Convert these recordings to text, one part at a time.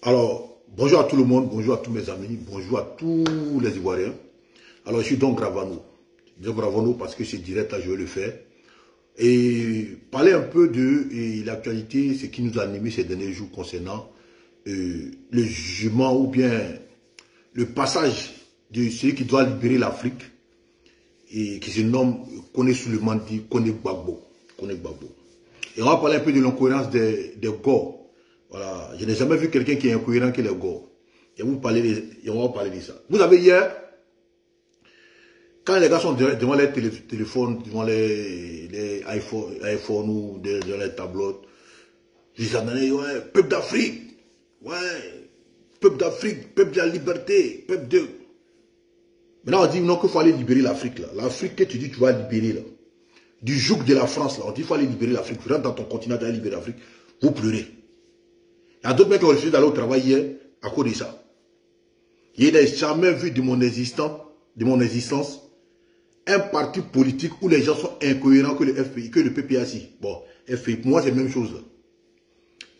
Alors, bonjour à tout le monde, bonjour à tous mes amis, bonjour à tous les Ivoiriens. Alors, je suis donc Gravano. Je dis Gravano parce que c'est direct, là, je vais le faire. Et parler un peu de l'actualité, ce qui nous a animé ces derniers jours concernant le jugement ou bien le passage de celui qui doit libérer l'Afrique et qui se nomme Kone Souleymane dit Kone Gbagbo. Et on va parler un peu de l'incohérence des Gor. Voilà, je n'ai jamais vu quelqu'un qui est incohérent que les Gor. Et on va parler de ça. Vous savez, hier, quand les gars sont devant les téléphones, devant les iPhone ou devant les tablettes, ils disent, ouais, peuple d'Afrique, ouais, peuple d'Afrique, peuple de la liberté, peuple de... Maintenant, on dit non qu'il faut aller libérer l'Afrique, là. L'Afrique que tu dis tu vas libérer, là. Du joug de la France, là. On dit qu'il faut aller libérer l'Afrique. Tu rentres dans ton continent, tu vas libérer l'Afrique. Vous pleurez. Il y a d'autres mecs qui ont refusé d'aller au travail hier à cause de ça. Je n'ai jamais vu de mon existence, un parti politique où les gens sont incohérents que le FPI, que le PPAC. Bon, FPI, pour moi, c'est la même chose, là.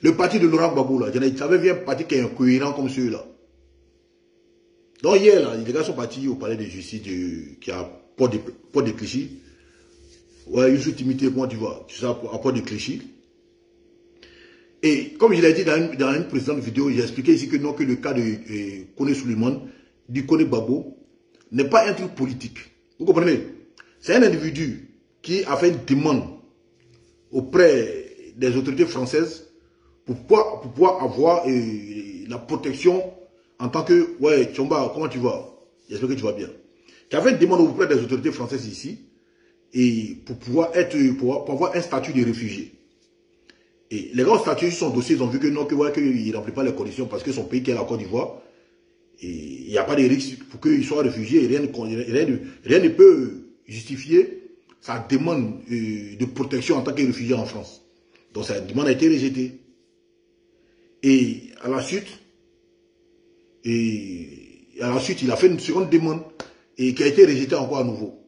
Le parti de Laurent Gbagbo, là, je n'ai jamais vu un parti qui est incohérent comme celui-là. Donc hier, là, les gars sont partis au palais de justice qui a Port de Clichy. Ouais, une sous-timité, comment tu vois, à Port de Clichy. Et comme je l'ai dit dans une précédente vidéo, j'ai expliqué ici que non, que le cas de Kone Souleymane, du Kone Gbagbo, n'est pas un truc politique. Vous comprenez? C'est un individu qui a fait une demande auprès des autorités françaises pour pouvoir avoir la protection en tant que, ouais, Tchomba, comment tu vas? J'espère que tu vas bien. Qui a fait une demande auprès des autorités françaises ici, et pour pouvoir avoir un statut de réfugié. Et les gars ont statué sur son dossier, ils ont vu que non, qu'il ne remplit pas les conditions parce que son pays qui est la Côte d'Ivoire, et il n'y a pas de risque pour qu'il soit réfugié, et rien ne peut justifier sa demande de protection en tant que réfugié en France. Donc sa demande a été rejetée. Et à la suite, il a fait une seconde demande et qui a été rejetée encore à nouveau.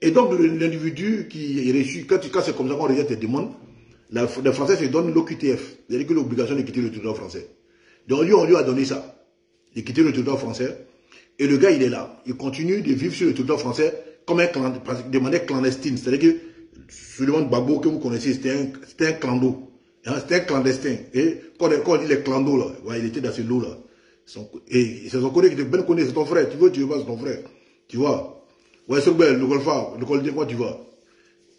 Et donc l'individu qui est reçu, quand c'est comme ça qu'on rejette les demandes, les Français se donnent l'OQTF, c'est-à-dire que l'obligation de quitter le territoire français. Donc on lui a donné ça, de quitter le territoire français. Et le gars, il est là. Il continue de vivre sur le territoire français comme de manière clandestine. C'est-à-dire que Souleymane Gbagbo, que vous connaissez, c'était un clando. Hein, c'était un clandestin. Et quand on dit les clandos, là, ouais, il était dans ce lot-là. Et c'est son collègue qui était bien connu, c'est ton frère. Tu veux pas, c'est ton frère. Tu vois. Ouais, c'est le golfa, le col de quoi tu vois.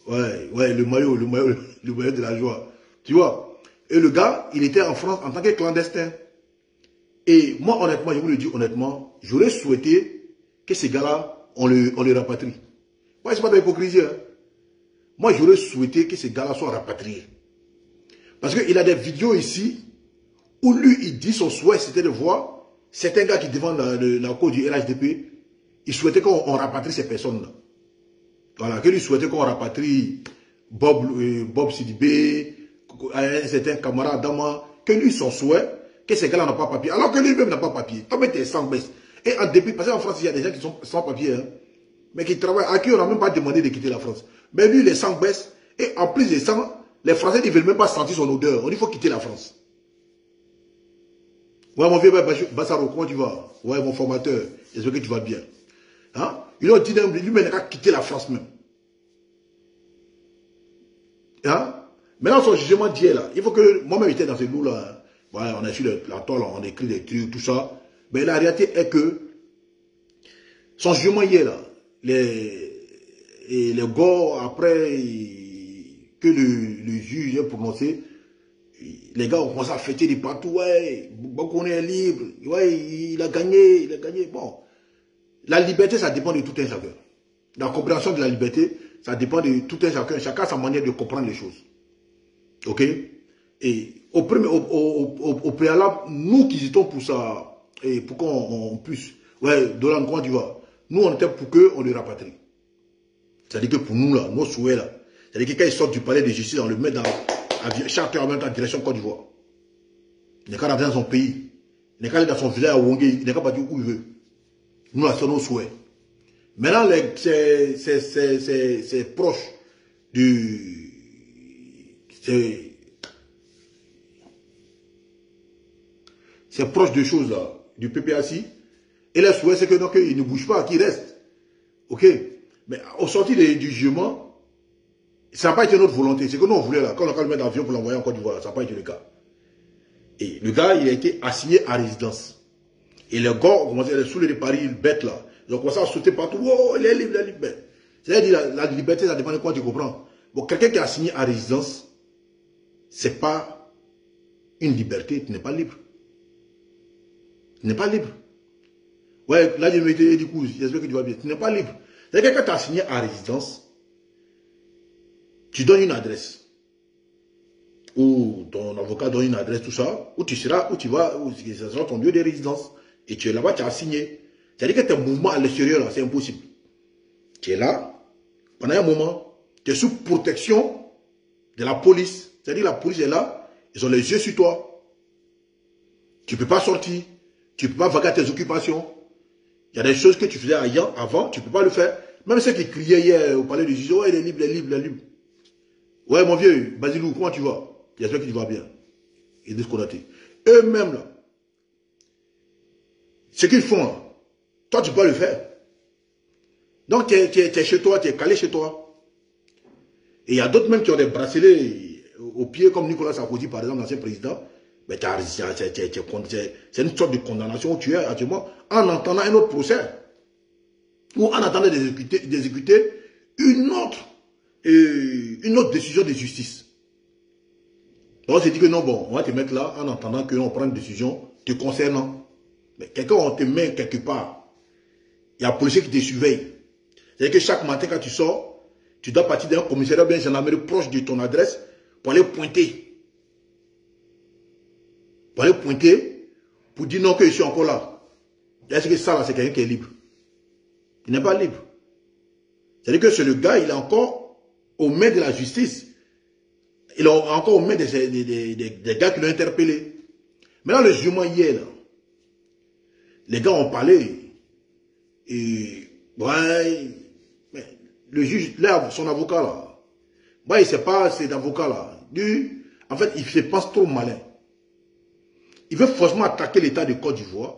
Ouais, le maillot de la joie. Tu vois. Et le gars, il était en France en tant que clandestin. Et moi, honnêtement, je vous le dis honnêtement, j'aurais souhaité que ces gars-là, on les rapatrie. Moi, c'est pas de l'hypocrisie. Hein. Moi, j'aurais souhaité que ces gars-là soient rapatriés. Parce qu'il a des vidéos ici où lui, il dit son souhait, c'était de voir certains gars qui défendent la cause du LHDP. Il souhaitait qu'on rapatrie ces personnes-là. Voilà, que lui souhaitait qu'on rapatrie Bob Sidibé, un certain camarade Dama, que lui, son souhait, que ces gars-là n'ont pas papier, alors que lui-même n'a pas papier. Toi, t'es sans baisse. Et en dépit, parce qu'en France, il y a des gens qui sont sans papier, hein, mais qui travaillent, à qui on n'a même pas demandé de quitter la France. Mais lui, il est sans baisse, et en plus de ça, les Français ne veulent même pas sentir son odeur. On dit qu'il faut quitter la France. Ouais, mon vieux Bassaro, comment tu vas? Ouais, mon formateur, j'espère que tu vas bien. Hein? Ils ont dit lui-même n'a qu'à quitter la France même. Hein? Maintenant, son jugement d'hier, là, il faut que moi-même j'étais dans ce loup-là. Hein. Ouais, on a sur la toile, on écrit des trucs, tout ça. Mais la réalité est que son jugement hier, là, les gars, après que le juge ait prononcé, les gars ont commencé à fêter de partout. Ouais, Bakoune est libre. Ouais, il a gagné. Bon. La liberté, ça dépend de tout un chacun. La compréhension de la liberté, ça dépend de tout un chacun. Chacun a sa manière de comprendre les choses. Ok? Et au préalable, nous qui étions pour ça, et pour qu'on puisse... Ouais, Dolan, comment tu vas? Nous, on était pour qu'on le rapatrie. C'est-à-dire que pour nous, là, nos souhaits, là, c'est-à-dire que quand ils sortent du palais de justice, on le met dans chaque heure en même temps en direction Côte d'Ivoire. Il n'est qu'à rentrer dans son pays. Il n'est qu'à aller dans son village à Wongé. Il n'est qu'à partir où il veut. Nous, là, c'est nos souhaits. Maintenant, c'est proche du... c'est proche de choses là, du PPAC. Et le souhait, c'est que donc, il ne bouge pas, qu'il reste. Ok? Mais au sorti du jugement, ça n'a pas été notre volonté. C'est que nous, on voulait là, quand on a le mettre d'avion pour l'envoyer en Côte d'Ivoire, ça n'a pas été le cas. Et le gars, il a été assigné à résidence. Et les gars ont commencé à soulever les paris bêtes là. Ils ont commencé à sauter partout. Oh, il est libre, il est libre. C'est-à-dire, la liberté, ça dépend de quoi tu comprends. Bon, quelqu'un qui est assigné à résidence, c'est pas une liberté, tu n'es pas libre. Tu n'es pas libre. Ouais, là, je me dis, du coup, j'espère que tu vas bien. Tu n'es pas libre. C'est-à-dire que quand tu es assigné à résidence, tu donnes une adresse. Ou ton avocat donne une adresse, tout ça, où tu seras, où tu vas, où ça sera ton lieu de résidence. Et tu es là-bas, tu as assigné. C'est-à-dire que tes mouvements à l'extérieur, là, c'est impossible. Tu es là, pendant un moment, tu es sous protection de la police. C'est-à-dire que la police est là, ils ont les yeux sur toi. Tu ne peux pas sortir, tu ne peux pas vaguer à tes occupations. Il y a des choses que tu faisais avant, tu ne peux pas le faire. Même ceux qui criaient hier au palais du juge, oh, il est libre, il est libre, il est libre. Ouais, mon vieux, Basilou, comment tu vas? J'espère que tu vas bien. Ils disent qu'on a été. Eux-mêmes, là, ce qu'ils font, là, toi, tu peux pas le faire. Donc, tu es chez toi, tu es calé chez toi. Et il y a d'autres même qui ont des bracelets au pied, comme Nicolas Sarkozy, par exemple, l'ancien président. Mais c'est une sorte de condamnation où tu es actuellement en entendant un autre procès. Ou en attendant d'exécuter une autre décision de justice. Donc, on s'est dit que non, bon, on va te mettre là en entendant qu'on prend une décision te concernant. Mais quelqu'un, on te met quelque part. Il y a un policier qui te surveille. C'est-à-dire que chaque matin, quand tu sors, tu dois partir d'un commissariat bien gendarmerie proche de ton adresse pour aller pointer. Pour aller pointer, pour dire non que je suis encore là. Est-ce que ça, là, c'est quelqu'un qui est libre? Il n'est pas libre. C'est-à-dire que c'est le gars, il est encore aux mains de la justice. Il est encore aux mains des gars qui l'ont interpellé. Maintenant, le jugement hier, là, les gars ont parlé. Et, ouais, mais le juge, là, son avocat, là, ouais, il ne sait pas, cet avocat-là. En fait, il se pense trop malin. Il veut forcément attaquer l'État de Côte d'Ivoire.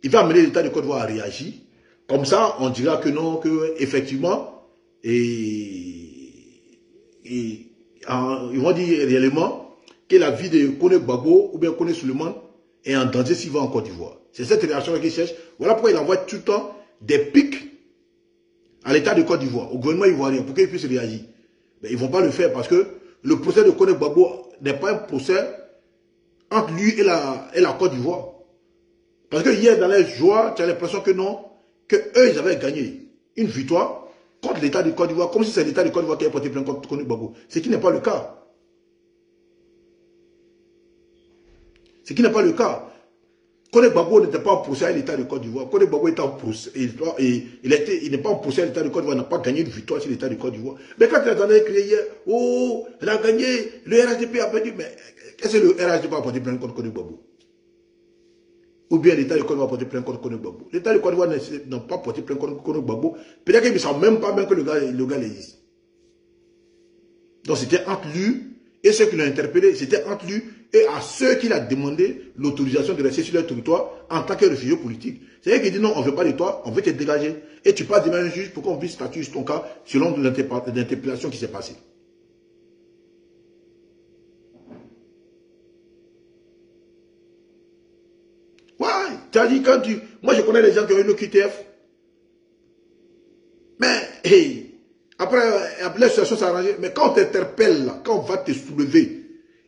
Il va amener l'État de Côte d'Ivoire à réagir. Comme ça, on dira que non, que effectivement, ils vont dire réellement que la vie de Kone Gbagbo ou bien Kone Suleiman est en danger s'il va en Côte d'Ivoire. C'est cette réaction qu'il cherche. Voilà pourquoi il envoie tout le temps des pics à l'État de Côte d'Ivoire, au gouvernement ivoirien, pour qu'ils puissent réagir. Mais ils ne vont pas le faire parce que le procès de Kone Gbagbo n'est pas un procès entre lui et la Côte d'Ivoire. Parce que hier, dans les joies, tu as l'impression que non, que eux, ils avaient gagné une victoire contre l'État de Côte d'Ivoire, comme si c'est l'État de Côte d'Ivoire qui a porté plainte contre Kone Gbagbo. Ce qui n'est pas le cas. Ce qui n'est pas le cas. Kone Gbagbo n'était pas en procès à l'État de Côte d'Ivoire. Kone Gbagbo était en procès. Il n'est pas en procès à l'État de Côte d'Ivoire, il n'a pas gagné une victoire sur l'État de Côte d'Ivoire. Mais quand tu entendais crier hier, oh, il a gagné, le RHDP a perdu. Mais qu'est-ce que le RHDP a porté plainte contre Kone Gbagbo? Ou bien l'État de Côte d'Ivoire a porté plainte contre Kone Gbagbo? L'État de Côte d'Ivoire n'a pas porté plainte contre Kone Gbagbo. Peut-être qu'ils ne savent même pas que le gars existe. Donc c'était entre lui et ceux qui l'ont interpellé, c'était entre lui et à ceux qui l'ont demandé l'autorisation de rester sur leur territoire en tant que réfugié politique. C'est-à-dire qu'il dit non, on ne veut pas de toi, on veut te dégager. Et tu passes devant un juge pour qu'on puisse statuer sur ton cas selon l'interpellation qui s'est passée. Ouais, tu as dit quand tu... Moi, je connais les gens qui ont eu le QTF. Mais, hey, après la situation s'est arrangée. Mais quand on t'interpelle, là, quand on va te soulever,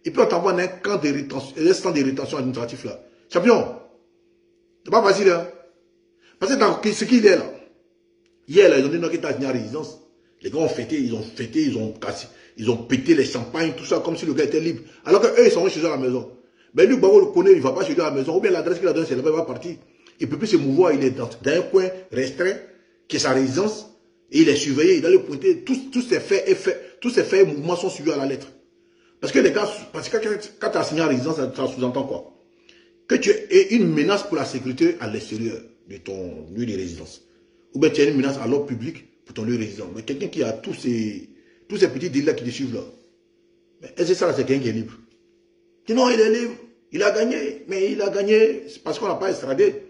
et puis on t'envoie dans un camp de rétention administratif, là. Champion, c'est pas facile, hein. Parce que dans ce qu'il est là, hier, là, ils ont dit non, qu'il t'a signé à résidence. Les gars ont fêté, ils ont cassé, ils ont pété les champagnes, tout ça, comme si le gars était libre. Alors qu'eux, ils sont chez eux à la maison. Mais lui, Gbagbo le connaît, il ne va pas chez lui à la maison. Ou bien l'adresse qu'il a donnée, c'est là-bas, il va partir. Il ne peut plus se mouvoir, il est dans un coin restreint, qui est sa résidence, et il est surveillé, il doit le pointer. Tous ses faits et mouvements sont suivis à la lettre. Parce que les gars, parce que quand tu as signé à résidence, ça sous-entend quoi? Que tu es une menace pour la sécurité à l'extérieur de ton lieu de résidence. Ou bien tu es une menace à l'ordre public pour ton lieu de résidence. Mais quelqu'un qui a tous ces petits délais qui te suivent là, est-ce que ça, c'est quelqu'un qui est libre? Tu dis non, il est libre. Il a gagné, mais il a gagné parce qu'on n'a pas extradé.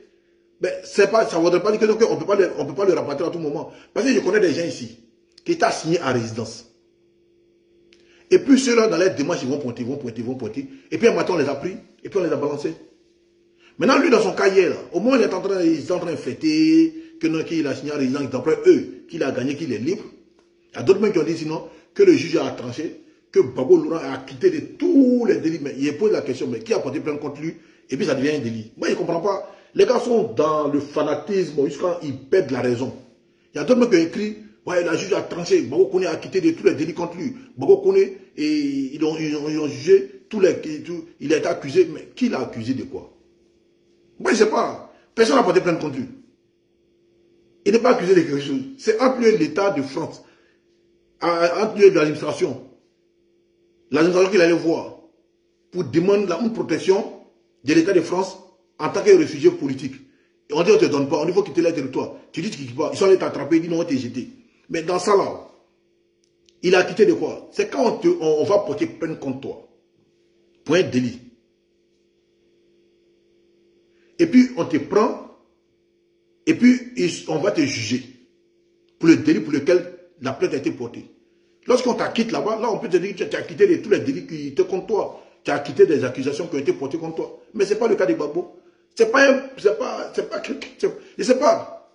Mais pas, ça ne voudrait pas dire qu'on ne peut pas le rapatrier à tout moment. Parce que je connais des gens ici qui étaient assignés à résidence. Et puis ceux-là, dans les démarches, ils vont pointer, ils vont pointer, ils vont pointer. Et puis un matin, on les a pris, et puis on les a balancés. Maintenant, lui, dans son cahier, là, au moins, il est en train de fêter, qu'il a signé à résidence, d'après eux, qu'il a gagné, qu'il est libre. Il y a d'autres gens qui ont dit sinon que le juge a tranché, que Gbagbo Laurent a acquitté de tous les délits. Mais il pose la question, mais qui a porté plainte contre lui? Et puis ça devient un délit. Moi, je ne comprends pas. Les gars sont dans le fanatisme jusqu'à ils perdent la raison. Il y a d'autres gens qui ont écrit, ouais, le juge a tranché, Gbagbo Koné a acquitté de tous les délits contre lui. Gbagbo Koné, et ils ont jugé, il a été accusé, mais qui l'a accusé de quoi? Moi, je ne sais pas. Personne n'a porté plainte contre lui. Il n'est pas accusé de quelque chose. C'est entre lui et l'État de France, entre lui et l'administration. L'administration qu'il allait voir pour demander une protection de l'État de France en tant que réfugié politique. Et on dit on ne te donne pas, on dit il faut quitter le territoire. Tu dis qu'il quitte pas, ils sont allés t'attraper, ils disent non, on t'est jeté. Mais dans ça là, il a quitté de quoi? C'est quand on va porter plainte contre toi. Pour un délit. Et puis on te prend, et puis on va te juger pour le délit pour lequel la plainte a été portée. Lorsqu'on t'acquitte là-bas, là on peut te dire que tu as acquitté de tous les délits qui étaient contre toi. Tu as acquitté des accusations qui ont été portées contre toi. Mais ce n'est pas le cas de Gbagbo. C'est pas quelqu'un, je ne sais pas.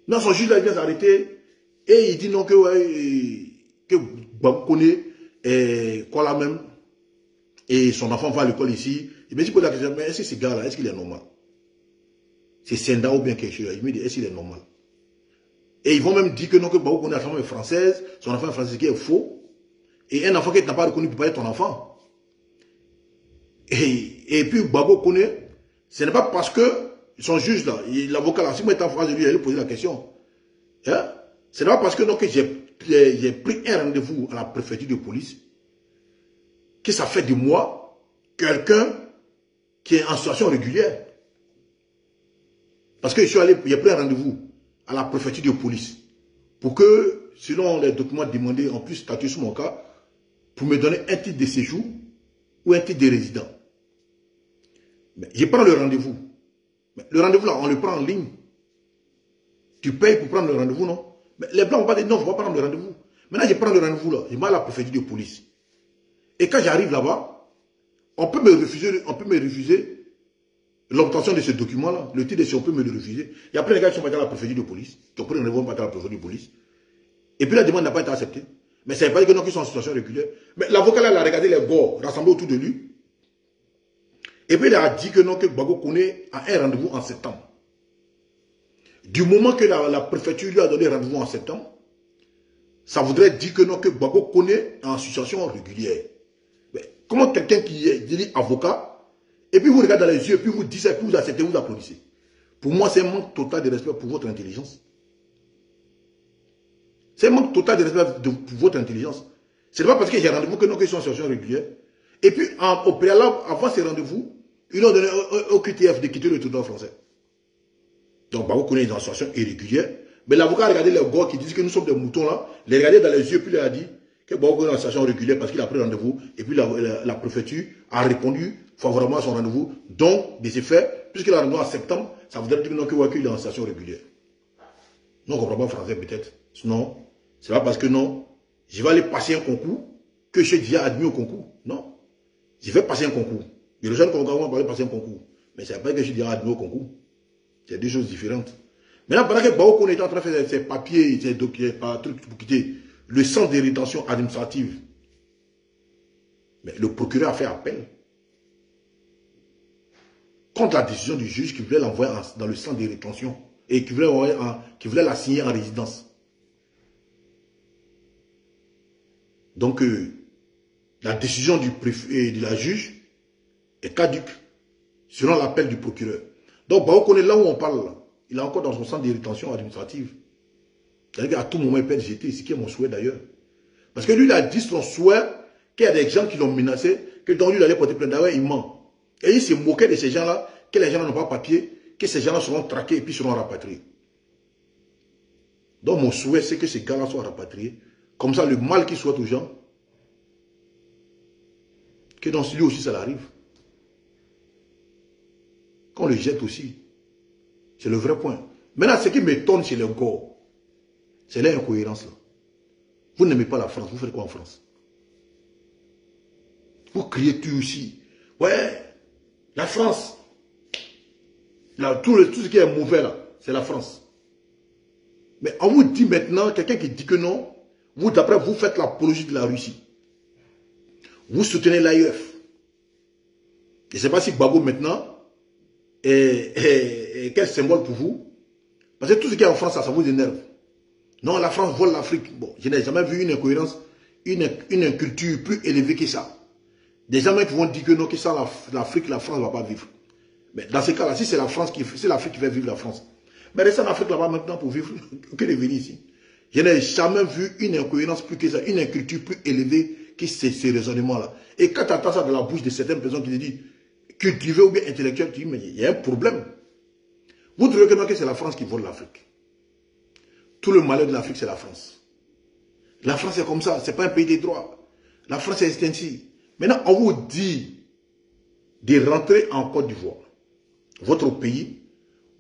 Non, son juge là, il vient s'arrêter et il dit non que Gbagbo connaît quoi là même et son enfant va à l'école ici. Il me dit pour la question, mais est-ce que ce gars-là, est-ce qu'il est normal? C'est Senda ou bien quelque chose. Il me dit, est-ce qu'il est normal? Et ils vont même dire que non, que Gbagbo connaît la femme est française, son enfant est français, qui est faux. Et un enfant qui n'a pas reconnu ne peut pas être ton enfant. Et puis Gbagbo connaît, ce n'est pas parce que son juge là, l'avocat là, si moi j'étais en face de lui, il allait poser la question. Hein? Ce n'est pas parce que, non, que j'ai pris un rendez-vous à la préfecture de police que ça fait de moi quelqu'un qui est en situation régulière. Parce que je suis allé, j'ai pris un rendez-vous à la préfecture de police pour que, selon les documents demandés, on puisse statuer sur mon cas pour me donner un titre de séjour ou un titre de résident. Mais je prends le rendez-vous. Le rendez-vous là, on le prend en ligne. Tu payes pour prendre le rendez-vous, non? Mais les blancs vont pas dire non, je ne vais pas prendre le rendez-vous. Maintenant, je prends le rendez-vous là, je vais à la préfecture de police. Et quand j'arrive là-bas, on peut me refuser l'obtention de ce document-là. Le titre de séjour, on peut me le refuser. Il y a plein de gars qui sont partis à la préfecture de police, qui ont pris un rendez-vous à la préfecture de police. Et puis la demande n'a pas été acceptée. Mais ça ne veut pas dire que non, qu'ils sont en situation régulière. Mais l'avocat là, il a regardé les bords rassemblés autour de lui. Et puis il a dit que non, que Gbagbo Koné a un rendez-vous en septembre. Du moment que la préfecture lui a donné rendez-vous en septembre, ça voudrait dire que non, que Gbagbo Koné est en situation régulière. Mais comment quelqu'un qui est dit avocat, et puis vous regardez dans les yeux, et puis vous dites ça, et puis vous acceptez, vous applaudissez. Pour moi, c'est un manque total de respect pour votre intelligence. C'est un manque total de respect pour votre intelligence. Ce n'est pas parce que j'ai rendez-vous que non, qu'ils sont en situation régulière. Et puis, au préalable, avant ces rendez-vous, ils ont donné au QTF de quitter le territoire français. Donc, Gbagbo Koné est en situation irrégulière. Mais l'avocat a regardé les gars qui disent que nous sommes des moutons là, les regardé dans les yeux, puis il a dit que Gbagbo Koné est en situation régulière parce qu'il a pris rendez-vous. Et puis la préfecture a répondu favorablement à son rendez-vous. Donc, de ce fait, puisqu'il a rendez-vous en septembre, ça voudrait dire qu'il est en situation régulière. Non, on ne comprend pas français peut-être. Sinon, c'est pas parce que non, je vais aller passer un concours que je suis déjà admis au concours. Non. Je vais passer un concours. Les jeunes vont aller passer un concours. Mais ce n'est pas que je suis déjà admis au concours. C'est deux choses différentes. Maintenant, pendant que Gbagbo Koné est en train de faire ses papiers, ses documents, trucs pour quitter le centre de rétention administrative, mais le procureur a fait appel contre la décision du juge qui voulait l'envoyer dans le centre de rétention et qui voulait la signer en résidence. Donc, la décision du préfet et de la juge est caduque, selon l'appel du procureur. Donc, Gbagbo Koné, là où on parle, là, il est encore dans son centre de rétention administrative. C'est-à-dire qu'à tout moment, il peut être jeté, ce qui est mon souhait d'ailleurs. Parce que lui, il a dit son souhait qu'il y a des gens qui l'ont menacé, que dans lui, il allait porter plainte. D'ailleurs, il ment. Et il se moquait de ces gens-là, que les gens n'ont pas papier, que ces gens-là seront traqués et puis seront rapatriés. Donc, mon souhait, c'est que ces gars-là soient rapatriés. Comme ça, le mal qu'ils souhaitent aux gens, Que dans lui aussi, ça l'arrive. Qu'on le jette aussi. C'est le vrai point. Maintenant, ce qui m'étonne chez les Gore, c'est l'incohérence là. Vous n'aimez pas la France, vous faites quoi en France? Vous criez tout aussi. Ouais, la France. Là, tout ce qui est mauvais là, c'est la France. Mais on vous dit maintenant, quelqu'un qui dit que non, vous d'après vous faites l'apologie de la Russie. Vous soutenez l'AEF. Je ne sais pas si Gbagbo maintenant est quel symbole pour vous. Parce que tout ce qui est en France, ça vous énerve. Non, la France vole l'Afrique. Bon, je n'ai jamais vu une incohérence, une inculture plus élevée que ça. Des gens qui vont dire que non, que ça, l'Afrique, la France ne va pas vivre. Mais dans ce cas-là, si c'est la France c'est l'Afrique qui fait vivre la France, mais restez en Afrique là-bas maintenant pour vivre, que de venir ici. Je n'ai jamais vu une incohérence plus que ça, une inculture plus élevée que ces raisonnements-là. Et quand tu entends ça de la bouche de certaines personnes qui te disent cultivé ou bien intellectuel, tu dis, mais il y a un problème. Vous trouvez que c'est la France qui vole l'Afrique. Tout le malheur de l'Afrique, c'est la France. La France est comme ça, ce n'est pas un pays des droits. La France est ainsi. Maintenant, on vous dit de rentrer en Côte d'Ivoire, votre pays,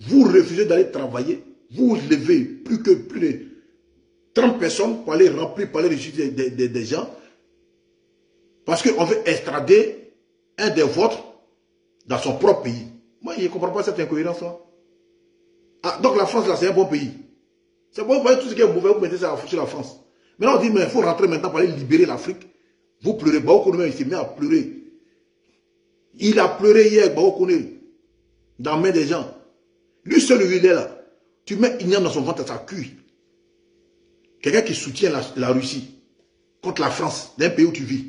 vous refusez d'aller travailler, vous levez plus de 30 personnes pour aller remplir, pour aller rejeter des gens, parce qu'on veut extrader un des vôtres dans son propre pays. Moi, je ne comprends pas cette incohérence-là. Ah, donc la France, là, c'est un bon pays. C'est bon, vous voyez tout ce qui est mauvais, vous mettez ça sur la France. Maintenant, on dit, mais il faut rentrer maintenant pour aller libérer l'Afrique. Vous pleurez. Bao Koné, il s'est mis à pleurer. Il a pleuré hier, Bao Koné, dans la main des gens. Lui seul, il est là. Tu mets Ignam dans son ventre, ça cuit. Quelqu'un qui soutient la Russie contre la France, d'un pays où tu vis.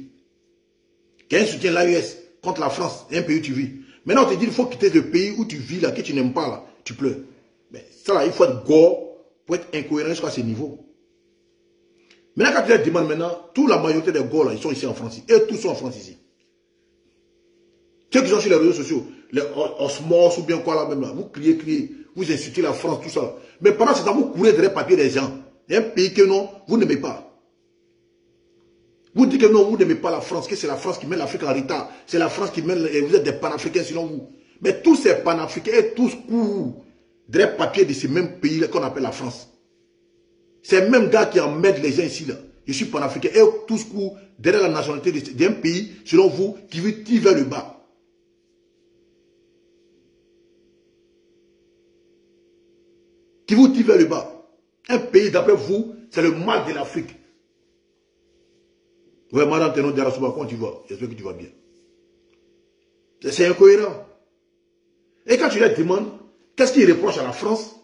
Quelqu'un qui soutient l'AES contre la France, d'un pays où tu vis. Maintenant, on te dit, il faut quitter le pays où tu vis, là, que tu n'aimes pas, là. Tu pleures. Mais ça, là, il faut être gore pour être incohérent jusqu'à ce niveau. Maintenant, quand tu leur demandes maintenant, toute la majorité des Gore, là, ils sont ici en France. Et tous sont en France ici. Ceux qui sont sur les réseaux sociaux, les osmos ou bien quoi là même là, vous criez, vous insultez la France, tout ça. Mais pendant ce temps, vous courez derrière les papiers des gens. Il y a un pays que non, vous n'aimez pas. Vous dites que non, vous n'aimez pas la France, que c'est la France qui met l'Afrique en retard. C'est la France qui met, et vous êtes des panafricains selon vous. Mais tous ces panafricains, et tous courent derrière les papiers de ces mêmes pays qu'on appelle la France. C'est le même gars qui emmène les gens ici là. Je suis panafricain. Et tous courent derrière la nationalité d'un pays, selon vous, qui veut tirer vers le bas. Qui vous tire vers le bas. Un pays, d'après vous, c'est le mal de l'Afrique. Ouais, madame Tenon Diarasouba, comment tu vas? J'espère que tu vas bien. C'est incohérent. Et quand tu leur demandes, qu'est-ce qu'ils reprochent à la France?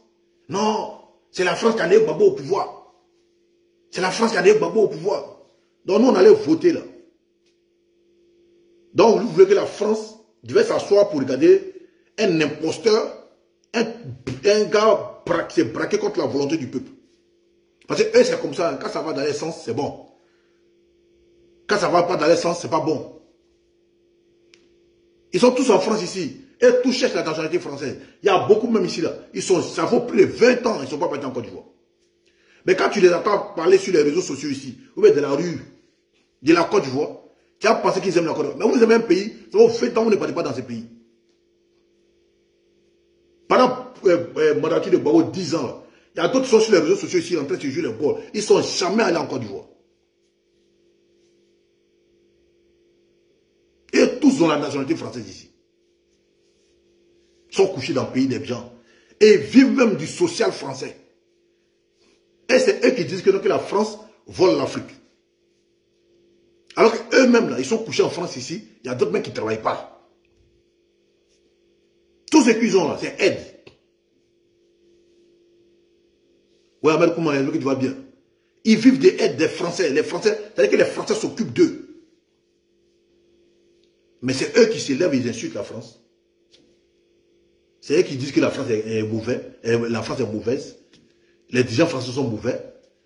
Non, c'est la France qui a amené Gbagbo au pouvoir. C'est la France qui a amené Gbagbo au pouvoir. Donc nous, on allait voter là. Donc vous voulez que la France devait s'asseoir pour regarder un imposteur, un gars qui s'est braqué contre la volonté du peuple. Parce que eux, c'est comme ça. Quand ça va dans les sens, c'est bon. Quand ça ne va pas dans les sens, c'est pas bon. Ils sont tous en France ici. Et tous cherchent la nationalité française. Il y a beaucoup même ici là. Ça vaut plus de 20 ans. Ils ne sont pas partis en Côte d'Ivoire. Mais quand tu les entends parler sur les réseaux sociaux ici, ou bien de la rue, de la Côte d'Ivoire, tu as pensé qu'ils aiment la Côte d'Ivoire. Mais vous aimez un pays, ça vaut 20 ans, vous ne partez pas dans ce pays. Pendant mandature de Gbagbo, 10 ans, là, il y a d'autres qui sont sur les réseaux sociaux ici en train de se jouer les balles. Ils ne sont jamais allés en Côte d'Ivoire. Et tous ont la nationalité française ici. Ils sont couchés dans le pays des gens. Et vivent même du social français. Et c'est eux qui disent que la France vole l'Afrique. Alors qu'eux-mêmes, là, ils sont couchés en France ici. Il y a d'autres mecs qui ne travaillent pas. Tout ce qu'ils ont là, c'est aide. Ouais, Ahmed Kouman, tu vas bien. Ils vivent des aides des Français. Les Français, c'est-à-dire que les Français s'occupent d'eux. Mais c'est eux qui se lèvent et ils insultent la France. C'est eux qui disent que la France est mauvaise. La France est mauvaise. Les dirigeants français sont mauvais.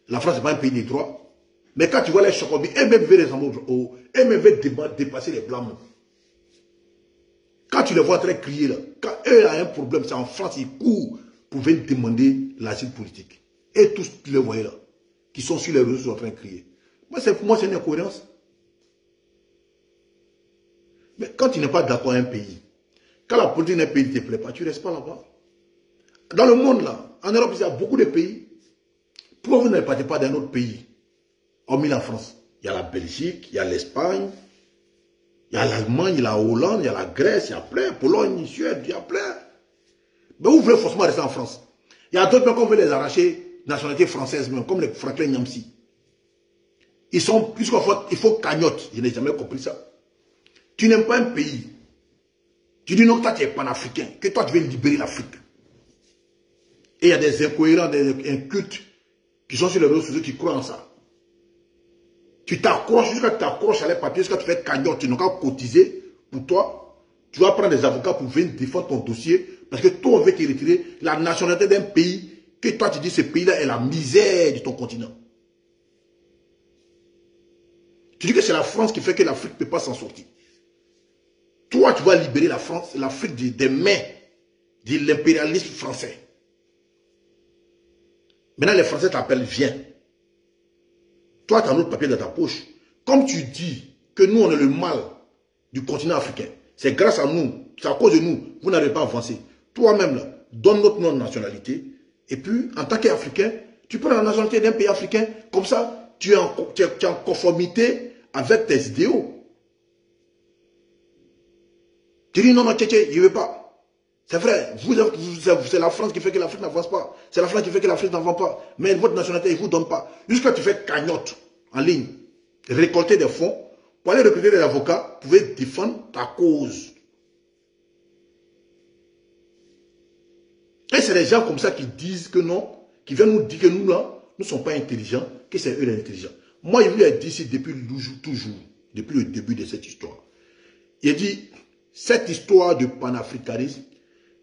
La France n'est pas un pays des droits. Mais quand tu vois les Chocobis, eux-mêmes veulent dépasser les Blancs. Quand tu les vois en train de crier là, quand eux ont un problème, c'est en France, ils courent pour venir demander l'asile politique. Et tous les voyez là, qui sont sur les réseaux, sont en train de crier. Pour moi, c'est une incohérence. quand tu n'es pas d'accord avec un pays, quand la politique d'un pays ne te plaît pas, tu ne restes pas là-bas. Dans le monde, là, en Europe, il y a beaucoup de pays. Pourquoi vous ne partez pas d'un autre pays, hormis la France? Il y a la Belgique, il y a l'Espagne, il y a l'Allemagne, il y a la Hollande, il y a la Grèce, il y a plein, Pologne, Suède, il y a plein. Mais vous voulez forcément rester en France. Il y a d'autres qu'on veut les arracher, nationalité française même, comme les Franklin Nyamsi. Ils sont, puisqu'il faut cagnotte. Je n'ai jamais compris ça. Tu n'aimes pas un pays. Tu dis non, toi tu es panafricain, que toi tu veux libérer l'Afrique. Et il y a des incohérents, des incultes qui sont sur les réseaux sociaux qui croient en ça. Tu t'accroches, jusqu'à tu t'accroches à les papiers, jusqu'à tu fais cagnotte, tu n'as qu'à cotiser pour toi. Tu vas prendre des avocats pour venir défendre ton dossier parce que toi on veut te retirer la nationalité d'un pays que toi tu dis ce pays-là est la misère de ton continent. Tu dis que c'est la France qui fait que l'Afrique ne peut pas s'en sortir. Toi, tu vas libérer la France, l'Afrique des mains de l'impérialisme français. Maintenant, les Français t'appellent, viens. Toi, tu as un autre papier dans ta poche. Comme tu dis que nous, on est le mal du continent africain, c'est grâce à nous, c'est à cause de nous, vous n'avez pas avancé. Toi-même, là, donne notre nom de nationalité. Et puis, en tant qu'Africain, tu prends la nationalité d'un pays africain. Comme ça, tu es en conformité avec tes idéaux. Tu dis non, non, tchétché, je ne veux pas. C'est vrai, c'est la France qui fait que l'Afrique n'avance pas. C'est la France qui fait que l'Afrique n'avance pas. Mais votre nationalité, ils ne vous donnent pas. Jusqu'à tu fais cagnotte en ligne, récolter des fonds, pour aller recruter des avocats, pour pouvoir défendre ta cause. Et c'est des gens comme ça qui disent que non, qui viennent nous dire que nous, là, nous ne sommes pas intelligents, que c'est eux les intelligents. Moi, je lui ai dit ici depuis toujours, depuis le début de cette histoire. Il a dit, cette histoire de panafricanisme,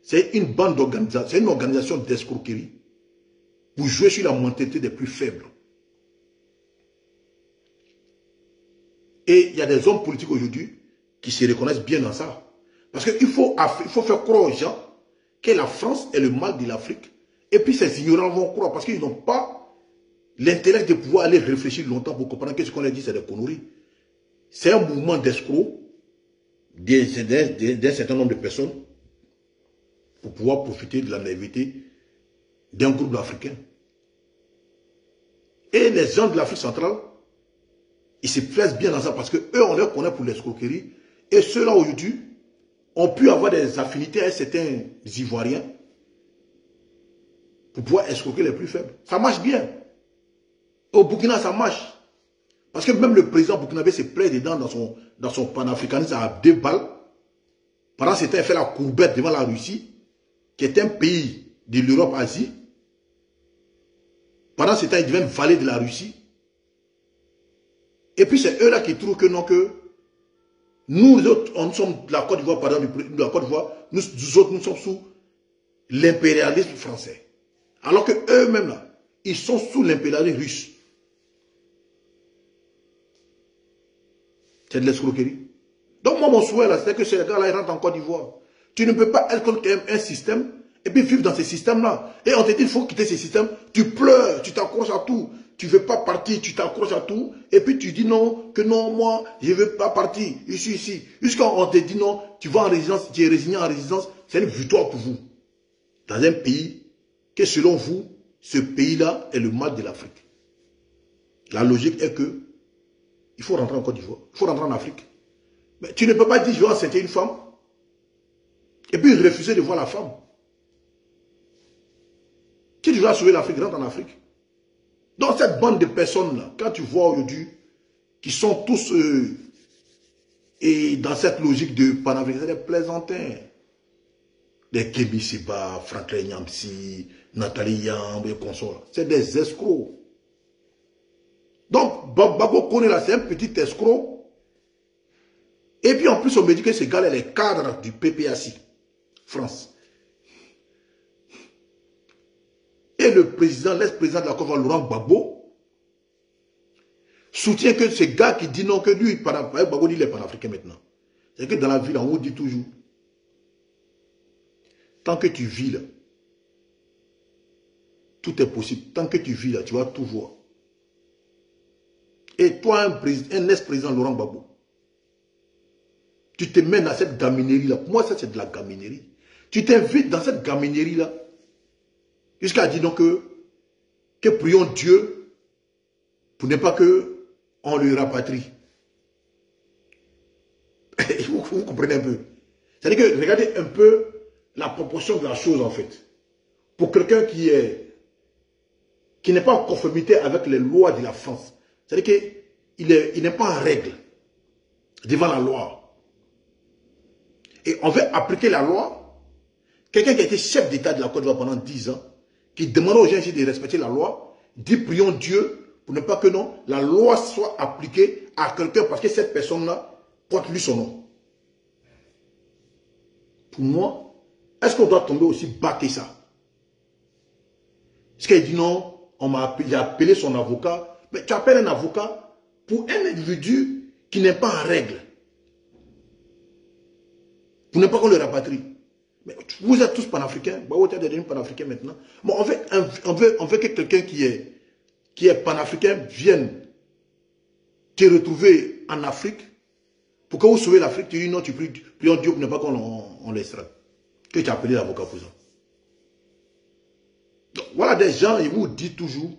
c'est une bande d'organisation, c'est une organisation d'escroquerie pour jouer sur la mentalité des plus faibles. Et il y a des hommes politiques aujourd'hui qui se reconnaissent bien dans ça. Parce qu'il faut faire croire aux gens que la France est le mal de l'Afrique. Et puis ces ignorants vont croire parce qu'ils n'ont pas l'intellect de pouvoir aller réfléchir longtemps pour comprendre que ce qu'on a dit c'est des conneries. C'est un mouvement d'escrocs d'un certain nombre de personnes pour pouvoir profiter de la naïveté d'un groupe d'Africains. Et les gens de l'Afrique centrale, ils se plaisent bien dans ça parce qu'eux, on les connaît pour l'escroquerie. Et ceux-là, aujourd'hui, ont pu avoir des affinités avec certains Ivoiriens pour pouvoir escroquer les plus faibles. Ça marche bien. Au Burkina, ça marche. Parce que même le président burkinabé se plaît dedans dans son panafricanisme à 2 balles. Pendant ce temps, il fait la courbette devant la Russie, qui est un pays de l'Europe-Asie. Pendant ce temps, ils deviennent valet de la Russie. Et puis c'est eux-là qui trouvent que non, que nous autres, nous sommes de la Côte d'Ivoire, pardon, de la Côte d'Ivoire, nous autres, nous sommes sous l'impérialisme français. Alors que eux-mêmes, là, ils sont sous l'impérialisme russe. C'est de l'escroquerie. Donc moi, mon souhait, là, c'est que ces gars-là, ils rentrent en Côte d'Ivoire. Tu ne peux pas être contre un système et puis vivre dans ce système-là. Et on te dit, il faut quitter ce système. Tu pleures, tu t'accroches à tout. Tu ne veux pas partir, tu t'accroches à tout. Et puis tu dis non, que non, moi, je ne veux pas partir. Je suis ici. Jusqu'à on te dit non, tu vas en résidence, tu es résigné en résidence. C'est une victoire pour vous. Dans un pays que selon vous, ce pays-là est le mal de l'Afrique. La logique est que il faut rentrer en Côte d'Ivoire. Il faut rentrer en Afrique. Mais tu ne peux pas dire je vais enceinter une femme et puis refuser de voir la femme. Si tu dois sauver l'Afrique, rentre en Afrique. Donc cette bande de personnes-là, quand tu vois aujourd'hui, qui sont tous et dans cette logique de panafricain, c'est des plaisantins. Des Kébi Seba, Franklin Nyamsi, Nathalie Yamb et consorts. C'est des escrocs. Donc, Babo Kone là, c'est un petit escroc. Et puis en plus, on me dit que ces gars-là, les cadres du PPAC, France. Et le président, l'ex-président de la Côte d'Ivoire, Laurent Gbagbo, soutient que ce gars qui dit non, que lui, Gbagbo dit il est panafricain maintenant. C'est que dans la ville, on vous dit toujours, tant que tu vis là, tout est possible. Tant que tu vis là, tu vas tout voir. Et toi, un ex-président Laurent Gbagbo, Tu te mets dans cette gaminerie-là. Pour moi, ça, c'est de la gaminerie. Tu t'invites dans cette gaminerie-là. Jusqu'à dire donc que prions Dieu pour ne pas que on le rapatrie. Vous comprenez un peu. C'est-à-dire que regardez un peu la proportion de la chose en fait. Pour quelqu'un qui n'est pas en conformité avec les lois de la France. C'est-à-dire qu'il n'est pas en règle devant la loi. Et on veut appliquer la loi. Quelqu'un qui a été chef d'État de la Côte d'Ivoire pendant 10 ans, qui demande aux gens ici de respecter la loi, dit prions Dieu pour ne pas que non, la loi soit appliquée à quelqu'un parce que cette personne-là porte lui son nom. Pour moi, est-ce qu'on doit tomber aussi bas que ça? Est-ce qu'il dit non, il a appelé son avocat. Mais tu appelles un avocat pour un individu qui n'est pas en règle. Pour ne pas qu'on le rapatrie. Mais vous êtes tous panafricains. Vous êtes devenu panafricains maintenant. Bon, on veut que quelqu'un qui est panafricain vienne te retrouver en Afrique. Pour que vous sauvez l'Afrique, tu dis non, tu pries Dieu pour ne pas qu'on l'extrait. Que tu as appelé l'avocat pour ça. Donc, voilà des gens, ils vous disent toujours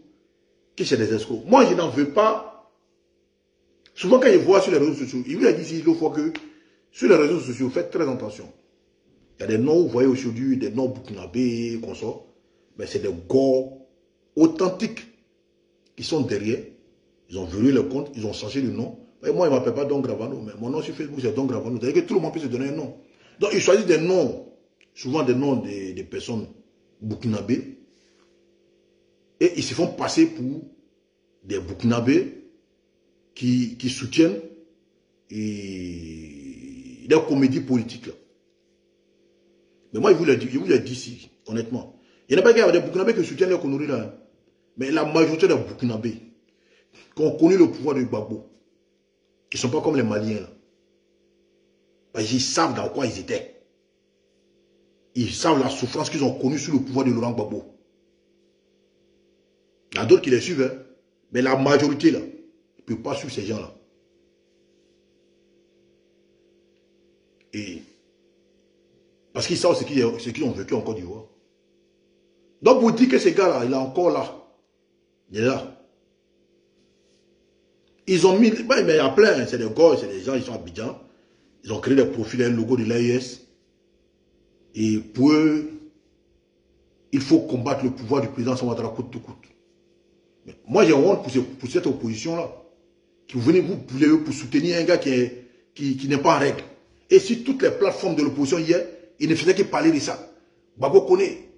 que c'est des escrocs. Moi, je n'en veux pas. Souvent, quand ils voient sur les réseaux sociaux, ils vous disent il faut que sur les réseaux sociaux, faites très attention. Il y a des noms, vous voyez aujourd'hui, des noms burkinabés, qu'on sort. Mais c'est des gars authentiques qui sont derrière. Ils ont volé le compte, ils ont changé le nom. Et moi, il ne m'appelle pas Don Gravano, mais mon nom sur Facebook, c'est Don Gravano. C'est-à-dire que tout le monde peut se donner un nom. Donc, ils choisissent des noms, souvent des noms des personnes burkinabés. Et ils se font passer pour des burkinabés qui soutiennent des comédies politiques. Là. Mais moi, je vous l'ai dit ici, honnêtement. Il n'y a pas des burkinabés qui soutiennent les conneries là. Hein. Mais la majorité des burkinabés qui ont connu le pouvoir de Gbagbo, ils ne sont pas comme les Maliens. Là. Parce qu'ils savent dans quoi ils étaient. Ils savent la souffrance qu'ils ont connue sous le pouvoir de Laurent Gbagbo. Il y a d'autres qui les suivent. Hein. Mais la majorité, là, ne peut pas suivre ces gens-là. Et parce qu'ils savent ce qu'ils ont vécu en Côte d'Ivoire. Donc, vous dites que ce gars-là, il est encore là. Il est là. Ils ont mis, mais il y a plein, c'est des gars, c'est des gens, ils sont à Abidjan. Ils ont créé des profils, un logo de l'AES. Et pour eux, il faut combattre le pouvoir du président Ouattara coûte que coûte. Mais moi, j'ai honte pour cette opposition-là. Que vous venez vous pouler pour soutenir un gars qui n'est pas en règle. Et si toutes les plateformes de l'opposition hier, ils ne faisaient que parler de ça. Gbagbo connaît.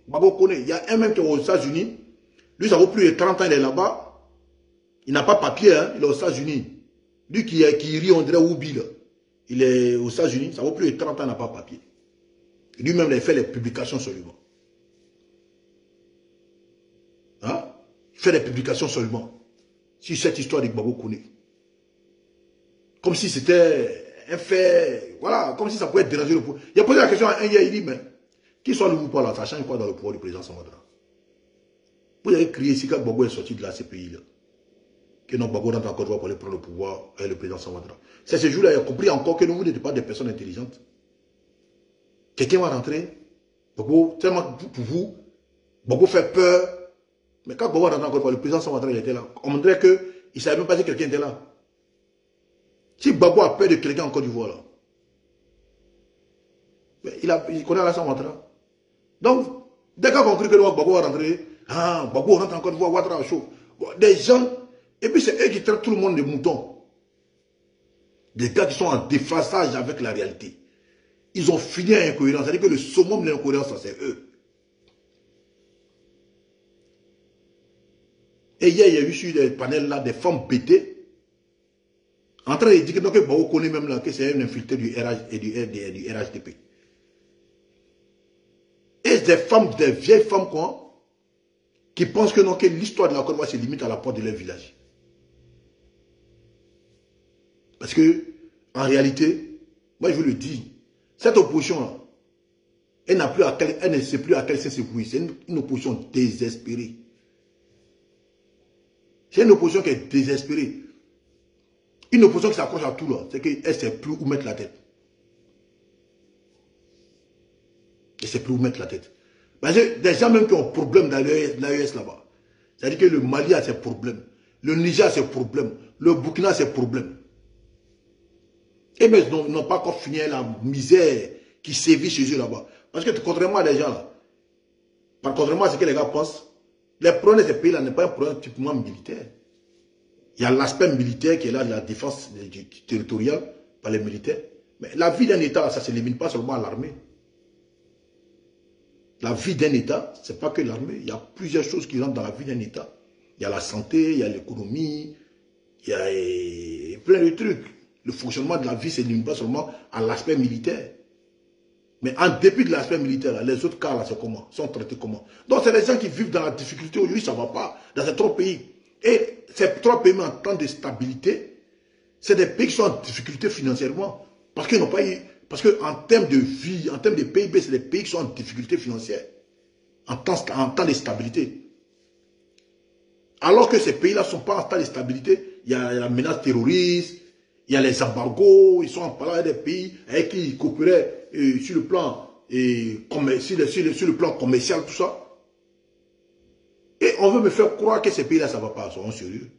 Il y a un même qui est aux États-Unis. Lui, ça vaut plus de 30 ans, il est là-bas. Il n'a pas papier, hein, il est aux États-Unis. Lui qui rit, on dirait Oubi, là. Il est aux États-Unis, ça vaut plus de 30 ans, il n'a pas papier. Lui-même, il a fait les publications seulement. Hein? Il fait des publications seulement. Sur cette histoire de Gbagbo Koné. Comme si c'était un fait, voilà, comme si ça pouvait déranger le pouvoir. Il a posé la question à un hier, il dit, mais, qui soit le pouvoir là, ça change quoi dans le pouvoir du président Ouattara? Vous avez crié ici quand Gbagbo est sorti de la CPI, là. Que non, Gbagbo rentre encore pour aller prendre le pouvoir avec le président Ouattara. C'est ce jour-là, il a compris encore que vous n'êtes pas des personnes intelligentes. Quelqu'un va rentrer, Gbagbo, tellement pour vous, Gbagbo fait peur. Mais quand Gbagbo rentre encore, le président Ouattara, il était là. On me dirait qu'il ne savait même pas si quelqu'un était là. Si Gbagbo a peur de quelqu'un en Côte d'Ivoire, là, il connaît Alassane Ouattara. Donc, dès qu'on a compris que Gbagbo va rentrer, Gbagbo rentre en Côte d'Ivoire, Ouattara chaud. Des gens, et puis c'est eux qui traitent tout le monde de moutons. Des gars qui sont en déphasage avec la réalité. Ils ont fini à l'incohérence. C'est-à-dire que le summum de l'incohérence, c'est eux. Et hier, il y a eu sur des panels là des femmes bêtées. En train de dire que Gbagbo connaît même là que c'est un infiltré du RH et du RHDP. Et des femmes, des vieilles femmes quoi, qui pensent que non, que l'histoire de la Côte d'Ivoire se limite à la porte de leur village. Parce que, en réalité, moi je vous le dis, cette opposition-là, elle ne sait plus à quel sens se vouer. C'est une opposition désespérée. C'est une opposition qui est désespérée. Une opposition qui s'accroche à tout là, c'est qu'elle ne sait plus où mettre la tête. Et c'est plus où mettre la tête. Parce que des gens même qui ont problème dans l'AES là-bas. C'est-à-dire que le Mali a ses problèmes. Le Niger a ses problèmes. Le Burkina a ses problèmes. Et mais ils n'ont pas encore fini la misère qui sévit chez eux là-bas. Parce que contrairement à des gens là, contrairement à ce que les gars pensent, les problèmes de ces pays-là n'est pas un problème typiquement militaire. Il y a l'aspect militaire qui est là, de la défense territoriale par les militaires. Mais la vie d'un État, ça ne se limite pas seulement à l'armée. La vie d'un État, ce n'est pas que l'armée. Il y a plusieurs choses qui rentrent dans la vie d'un État. Il y a la santé, il y a l'économie, il y a plein de trucs. Le fonctionnement de la vie ne se limite pas seulement à l'aspect militaire. Mais en dépit de l'aspect militaire, les autres cas, là, c'est comment? Sont traités comment? Donc, c'est des gens qui vivent dans la difficulté. Aujourd'hui, ça ne va pas dans ces trois pays. Et ces trois pays, en temps de stabilité, c'est des pays qui sont en difficulté financièrement. Parce qu'ils n'ont pas eu... Parce qu'en termes de vie, en termes de PIB, c'est des pays qui sont en difficulté financière. En temps de stabilité. Alors que ces pays-là ne sont pas en temps de stabilité. Il y a la menace terroriste, il y a les embargos, ils sont en parlant des pays avec qui ils coopéraient sur le plan commercial, tout ça. Et on veut me faire croire que ces pays-là, ça ne va pas, soyons sérieux.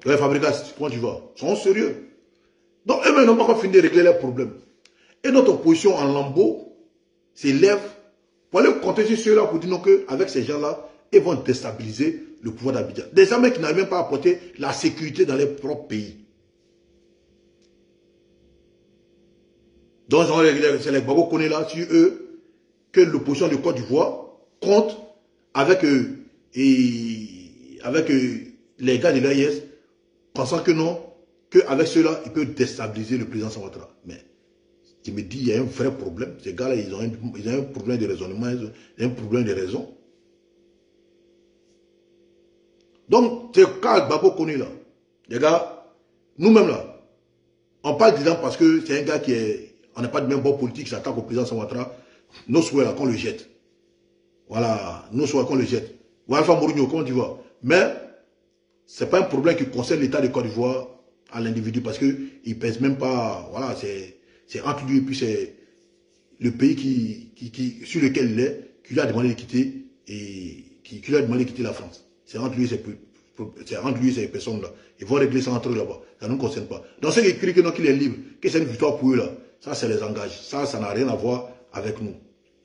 Les fabricants, comment tu vas? Soyons sérieux. Donc, eux-mêmes n'ont pas encore fini de régler leurs problèmes. Et notre opposition en lambeau s'élève pour aller compter sur ceux-là pour dire non qu'avec ces gens-là, ils vont déstabiliser le pouvoir d'Abidjan. Des gens qui n'arrivent même pas à apporter la sécurité dans leur propre pays. Donc, c'est les Gbagbo qu'on est là sur eux, que l'opposition de Côte d'Ivoire compte avec, les gars de l'AIS, pensant que non, qu'avec ceux-là, ils peuvent déstabiliser le président Ouattara. Mais je me dis, il y a un vrai problème. Ces gars-là, ils ont un problème de raisonnement, ils ont un problème de raison. Donc, c'est le cas Gbagbo Koné là. Les gars, nous-mêmes là, on parle dedans parce que c'est un gars qui est... On n'a pas de même bon politique, s'attaque au président Ouattara. Nos souhaits là, qu'on le jette. Voilà, nos souhaits qu'on le jette. Ou Alpha Mourinho, comment tu vois? Mais, ce n'est pas un problème qui concerne l'État de Côte d'Ivoire à l'individu parce qu'il ne pèse même pas... Voilà, c'est entre lui et puis c'est le pays sur lequel il est, qui lui a demandé de quitter et qui lui a demandé de quitter la France. C'est entre lui et ces personnes-là. Ils vont régler ça entre eux là-bas. Ça ne nous concerne pas. Donc ceux qui crient qu'il est libre, que c'est une victoire pour eux là, ça les engage. Ça n'a rien à voir avec nous.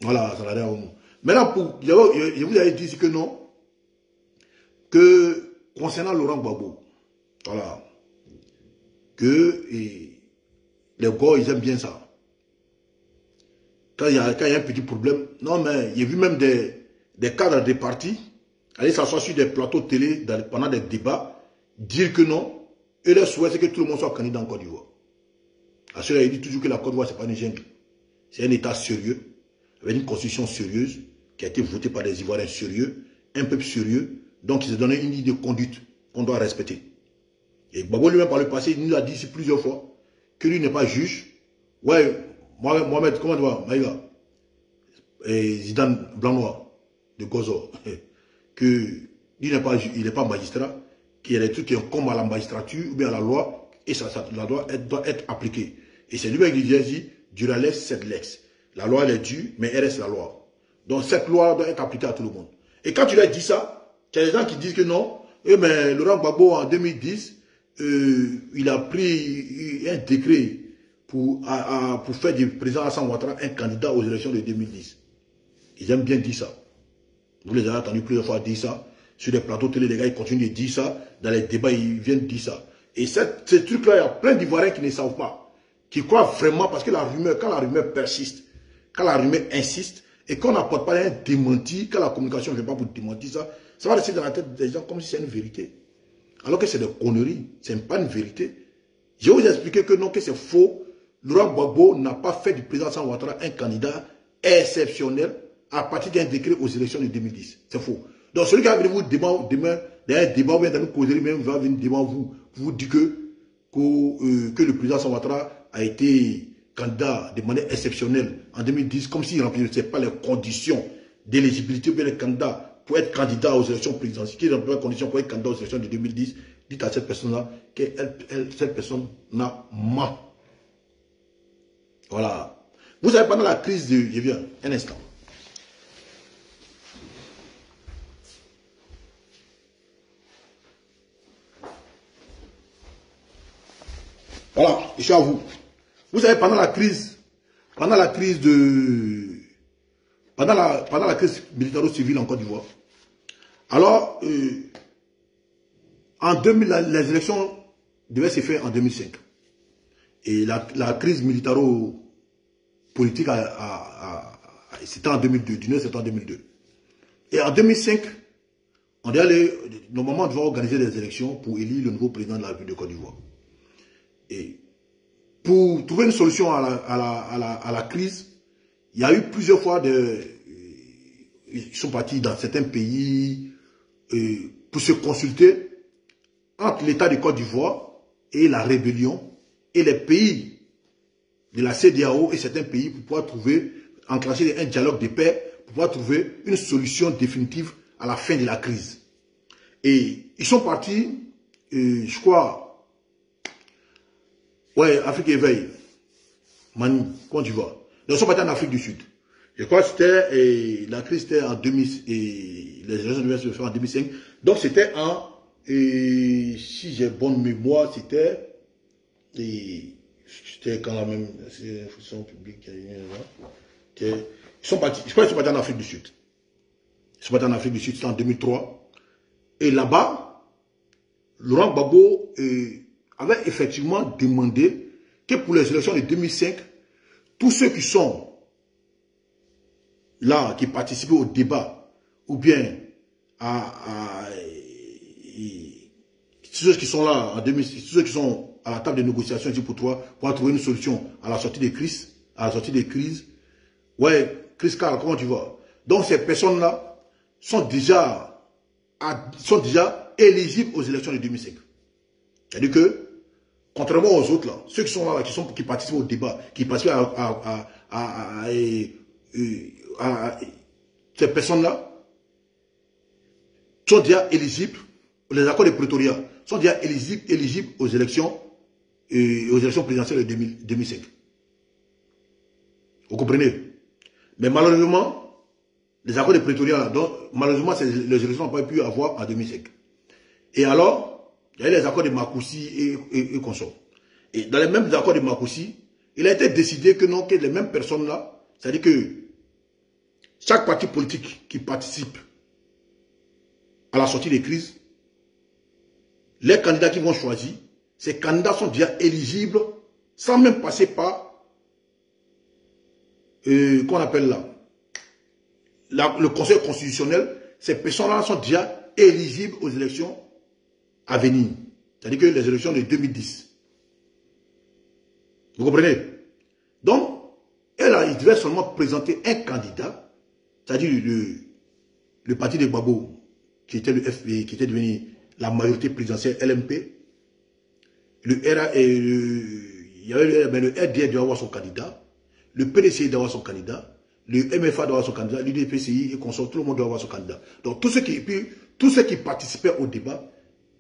Voilà, ça n'a rien à voir avec nous. Maintenant, je vous avais dit que non, que concernant Laurent Gbagbo, voilà, que les gars, ils aiment bien ça. Quand il y a un petit problème, non mais j'ai vu même des cadres des partis aller s'asseoir sur des plateaux de télé pendant des débats, dire que non, et leur souhait c'est que tout le monde soit candidat en Côte d'Ivoire. À cela, il dit toujours que la Côte d'Ivoire, ce n'est pas une jungle. C'est un État sérieux, avec une constitution sérieuse, qui a été votée par des Ivoiriens sérieux, un peuple sérieux, donc il s'est donné une ligne de conduite qu'on doit respecter. Et Gbagbo lui-même par le passé, il nous a dit ici plusieurs fois, que lui n'est pas juge. Ouais, Mohamed, comment tu vas, Maïga? Et Zidane Blanc-Noir, de Gozo, que lui n'est pas magistrat, qu'il y a des trucs qui incombent à la magistrature ou bien à la loi, et la loi doit être appliquée. Et c'est lui-même qui dit, dura lex, sed lex. La loi, elle est due, mais elle reste la loi. Donc cette loi doit être appliquée à tout le monde. Et quand tu leur dis ça, il y a des gens qui disent que non, mais Laurent Gbagbo en 2010, il a pris un décret pour faire du président Alassane Ouattara un candidat aux élections de 2010. Ils aiment bien dire ça. Vous les avez entendus plusieurs fois dire ça. Sur les plateaux télé, les gars, ils continuent de dire ça. Dans les débats, ils viennent dire ça. Et ce truc-là, il y a plein d'Ivoiriens qui ne savent pas. Qui croient vraiment, parce que quand la rumeur persiste, quand la rumeur insiste, et qu'on n'apporte pas un démenti, quand la communication ne vient pas pour démentir ça, ça va rester dans la tête des gens comme si c'est une vérité. Alors que c'est des conneries, ce n'est pas une vérité. Je vais vous expliquer que non, que c'est faux. Laurent Gbagbo n'a pas fait du président Alassane Ouattara un candidat exceptionnel à partir d'un décret aux élections de 2010. C'est faux. Donc celui qui va venir vous demain, dans un débat, ou bien dans une causerie, même va venir devant vous, vous dire que le président Alassane Ouattara a été candidat de manière exceptionnelle en 2010, comme s'il ne remplissait pas les conditions d'éligibilité ou bien les candidats pour être candidat aux élections présidentielles, qui remplit les conditions pour être candidat aux élections de 2010, dites à cette personne-là que cette personne n'a ment. Voilà. Vous savez, pendant la crise de... Je viens, un instant. Voilà, je suis à vous. Vous savez, pendant la crise militaro-civile en Côte d'Ivoire, alors, en 2000, les élections devaient se faire en 2005. Et la crise militaro-politique, c'était en 2002, 19 septembre 2002. Et en 2005, on est allé, normalement, on devait organiser des élections pour élire le nouveau président de la République de Côte d'Ivoire. Et pour trouver une solution à la crise, il y a eu plusieurs fois ils sont partis dans certains pays pour se consulter entre l'État de Côte d'Ivoire et la rébellion et les pays de la CEDEAO et certains pays pour pouvoir enclencher un dialogue de paix, pour pouvoir trouver une solution définitive à la fin de la crise. Et ils sont partis, je crois, ouais, Afrique Éveil, Mani, Côte d'Ivoire. Ils sont partis en Afrique du Sud. Je crois que c'était, la crise était en 2000, et les élections devaient se faire en 2005. Donc c'était si j'ai bonne mémoire, c'était quand la même, c'est fonction publique, ils sont partis, je crois qu'ils sont partis en Afrique du Sud. Ils sont partis en Afrique du Sud, c'était en 2003. Et là-bas, Laurent Gbagbo avait effectivement demandé que pour les élections de 2005, tous ceux qui sont là, qui participaient au débat, ou bien ceux qui sont là en 2006, ceux qui sont à la table de négociation pour trouver une solution à la sortie des crises, ouais, crise Carl, comment tu vois? Donc ces personnes-là sont déjà éligibles aux élections de 2005. C'est-à-dire que, contrairement aux autres, là, ceux qui sont là, qui participent au débat, qui participent ces personnes-là, sont déjà éligibles, les accords de Pretoria, sont déjà éligibles aux élections présidentielles de 2005. Vous comprenez? Mais malheureusement, les accords de Pretoria, donc, malheureusement, les élections n'ont pas pu avoir en 2005. Et alors, il y a eu les accords de Makoussi et consorts. Et dans les mêmes accords de Makoussi, il a été décidé que non, que les mêmes personnes-là, c'est-à-dire que chaque parti politique qui participe à la sortie des crises, les candidats qui vont choisir, ces candidats sont déjà éligibles sans même passer par, qu'on appelle le Conseil constitutionnel. Ces personnes-là sont déjà éligibles aux élections à venir. C'est-à-dire que les élections de 2010. Vous comprenez? Donc, il devait seulement présenter un candidat, c'est-à-dire le parti de Gbagbo, qui était le FPI, qui était devenu la majorité présidentielle LMP. Le RDR doit avoir son candidat, le PDCI doit avoir son candidat, le MFA doit avoir son candidat, l'UDPCI et consort, tout le monde doit avoir son candidat. Donc tous ceux qui participaient au débat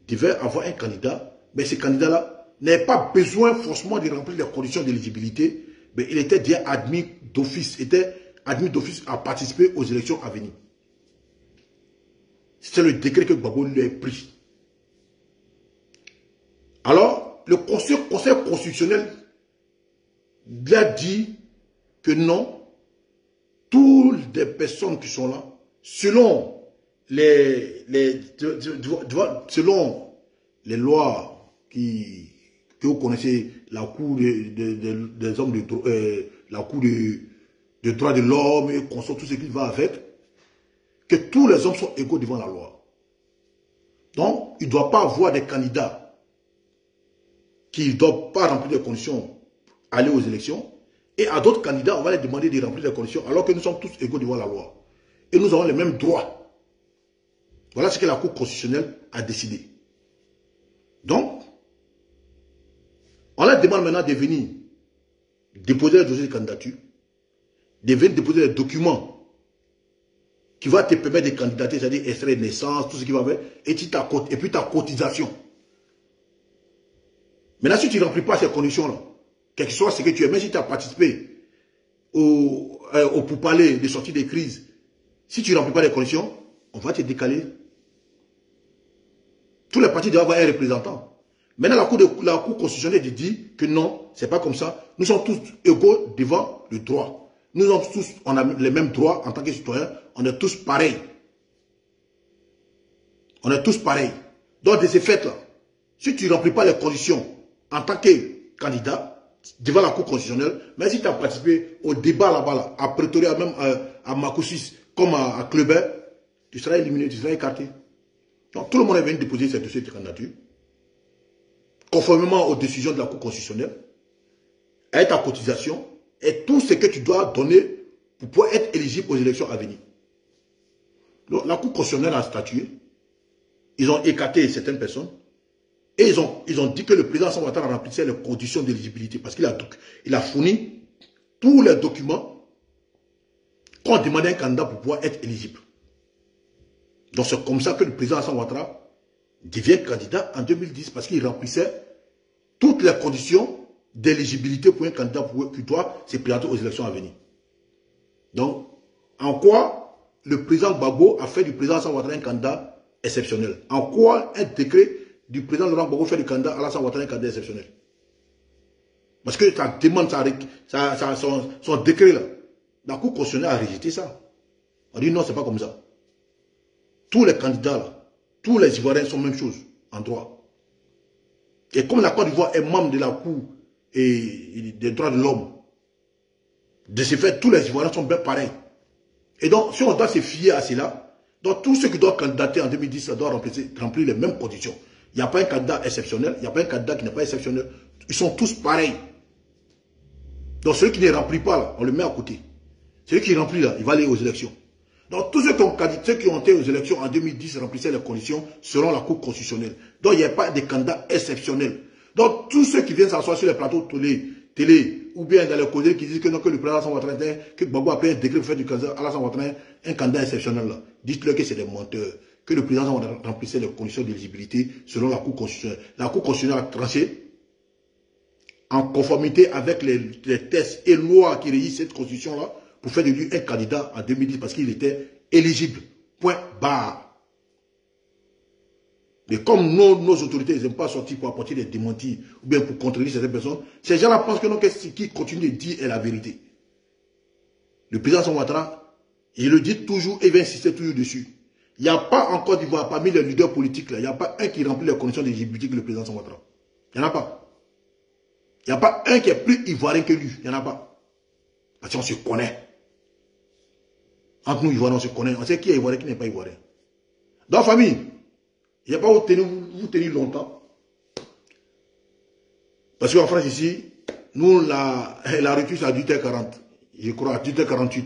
devaient avoir un candidat, mais ce candidat-là n'avait pas besoin forcément de remplir les conditions d'éligibilité, mais il était déjà admis d'office, à participer aux élections à venir. C'est le décret que Gbagbo lui a pris. Alors, le Conseil constitutionnel lui a dit que non, toutes les personnes qui sont là, selon les lois que vous connaissez, la Cour des hommes la Cour de droits de l'homme et tout ce qui va avec, que tous les hommes sont égaux devant la loi. Donc, il ne doit pas avoir des candidats qui ne doivent pas remplir les conditions aller aux élections, et à d'autres candidats, on va les demander de remplir les conditions, alors que nous sommes tous égaux devant la loi. Et nous avons les mêmes droits. Voilà ce que la Cour constitutionnelle a décidé. Donc, on leur demande maintenant de venir déposer le dossier de candidature, de venir déposer les documents qui vont te permettre de candidater, c'est-à-dire extrait de naissance, tout ce qui va avec, et puis ta cotisation. Maintenant, si tu ne remplis pas ces conditions-là, quel que soit ce que tu es, même si tu as participé au pourparlers de sortie des crises, si tu ne remplis pas les conditions, on va te décaler. Tous les partis doivent avoir un représentant. Maintenant, la Cour constitutionnelle dit que non, c'est pas comme ça. Nous sommes tous égaux devant le droit. Nous sommes tous, on a les mêmes droits en tant que citoyens, on est tous pareils. On est tous pareils. Donc, de ces faits-là, si tu ne remplis pas les conditions en tant que candidat devant la Cour constitutionnelle, même si tu as participé au débat là-bas, là, à Pretoria, même à Makoussis, comme à Kleber, tu seras éliminé, tu seras écarté. Donc, tout le monde est venu déposer ce dossier de candidature, conformément aux décisions de la Cour constitutionnelle, avec ta cotisation, et tout ce que tu dois donner pour pouvoir être éligible aux élections à venir. Donc, la Cour constitutionnelle a statué, ils ont écarté certaines personnes, et ils ont dit que le président Alassane Ouattara remplissait les conditions d'éligibilité, parce qu'il a fourni tous les documents qu'on demandait à un candidat pour pouvoir être éligible. Donc c'est comme ça que le président Alassane Ouattara devient candidat en 2010, parce qu'il remplissait toutes les conditions d'éligibilité pour un candidat qui doit se présenter aux élections à venir. Donc, en quoi le président Gbagbo a fait du président Alassane Ouattara un candidat exceptionnel? En quoi un décret du président Laurent Gbagbo fait du candidat Alassane Ouattara un candidat exceptionnel? Parce que ça demande son décret là. La Cour constitutionnelle a rejeté ça. On dit non, c'est pas comme ça. Tous les candidats là, tous les Ivoiriens sont la même chose en droit. Et comme la Côte d'Ivoire est membre de la Cour des droits de l'homme, de ce fait, tous les Ivoiriens sont bien pareils. Et donc, si on doit se fier à cela, donc tous ceux qui doivent candidater en 2010, ça doit remplir les mêmes conditions. Il n'y a pas un candidat exceptionnel, il n'y a pas un candidat qui n'est pas exceptionnel. Ils sont tous pareils. Donc celui qui ne remplit pas, là, on le met à côté. Celui qui remplit, là, il va aller aux élections. Donc tous ceux qui ont été aux élections en 2010 remplissaient les conditions selon la Cour constitutionnelle. Donc il n'y a pas de candidat exceptionnel. Donc tous ceux qui viennent s'asseoir sur les plateaux télé ou bien dans les causeries qui disent que non, que le président Alassane Ouattara, que Gbagbo a pris un décret pour faire du candidat Alassane Ouattara un candidat exceptionnel là. Dites-leur que c'est des menteurs. Que le président remplissait les conditions d'éligibilité selon la Cour constitutionnelle. La Cour constitutionnelle a tranché en conformité avec les tests et lois qui régissent cette constitution-là pour faire de lui un candidat en 2010 parce qu'il était éligible. Point barre. Mais comme nos autorités n'aiment pas sortir pour apporter des démentis ou bien pour contredire certaines personnes, ces gens-là pensent que non, ce qu'ils continuent de dire est la vérité. Le président Alassane Ouattara, il le dit toujours et il va insister toujours dessus. Il n'y a pas en Côte d'Ivoire, parmi les leaders politiques, là, il n'y a pas un qui remplit les conditions d'éligibilité que le président Alassane Ouattara. Il n'y en a pas. Il n'y a pas un qui est plus ivoirien que lui. Il n'y en a pas. Parce qu'on se connaît. Entre nous, Ivoiriens, on se connaît. On sait qui est ivoirien, qui n'est pas ivoirien. Dans la famille, il n'y a pas vous tenir longtemps. Parce qu'en France, ici, nous, la rupture, c'est à 18h40. Je crois, à 18h48.